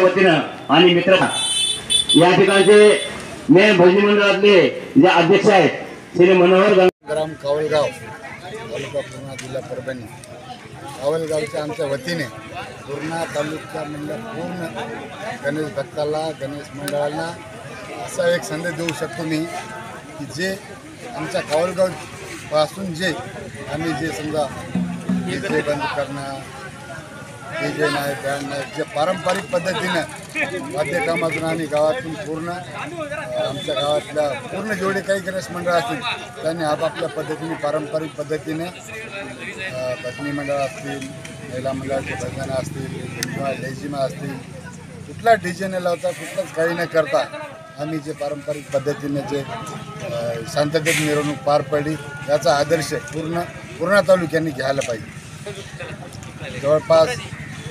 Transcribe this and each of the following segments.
वतीनं आणि मित्र या ठिकाणचे मेन भजनी मंडळातले जे अध्यक्ष आहेत श्री मनोहर ग्राम कावलगाव तालुका पूर्णा जिल्हा परभणी कावलगावच्या आमच्या वतीने पूर्णा तालुक्यामधल्या पूर्ण गणेश भक्ताला गणेश मंडळाला असा एक संदेश देऊ शकतो मी की जे आमच्या कावलगाव पासून जे आम्ही जे समजा डीजे बंद करणं डीजे नाही बँड नाही जे पारंपरिक पद्धतीनं वाद्यकामातून आणि गावातून पूर्ण आमच्या गावातल्या पूर्ण जेवढे काही गणेश मंडळ असतील त्यांनी आपापल्या पद्धतीने पारंपरिक पद्धतीने भजनी मंडळ असतील महिला मंडळाचे भजनं असतील किंवा लेझिमा असतील कुठला डीजे न लावता कुठलंच काही न करता आम्ही जे पारंपरिक पद्धतीने जे शांततेत मिरवणूक पार पडली याचा आदर्श पूर्णा तालुक्यांनी घ्यायला पाहिजे। जवळपास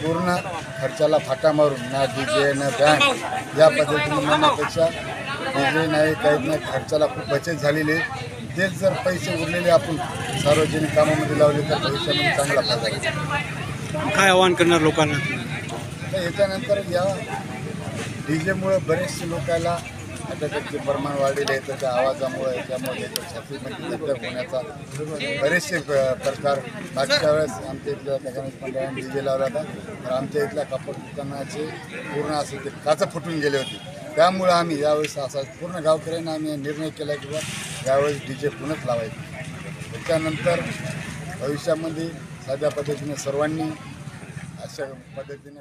पूर्ण खर्चाला फाटा मारून ना डीजे ना बँड या पद्धतीने म्हणण्यापेक्षा डीजे नाही काही नाही खर्चाला खूप बचत झालेली आहे। तेच जर पैसे उरलेले आपण सार्वजनिक कामामध्ये लावले तर भविष्यामध्ये चांगला फायदा। काय आवाहन करणार लोकांना? तर याच्यानंतर या डीजेमुळे बरेचसे लोकांना अटॅकचे प्रमाण वाढलेले आहे, तर त्या आवाजामुळे याच्यामुळे छातीमध्ये दगदग होण्याचा बरेचसे प्रकार। मागच्या वेळेस आमच्या इथल्या गणेश मंडळाने डीजे लावला होता तर आमच्या इथल्या कापड दुकानाचे पूर्ण असे ते काचं फुटून गेले होते। त्यामुळे आम्ही यावेळेस असा पूर्ण गावकऱ्यांना आम्ही निर्णय केला की यावेळेस डीजे पुन्हाच लावायचे। त्याच्यानंतर भविष्यामध्ये साध्या पद्धतीने सर्वांनी अशा पद्धतीने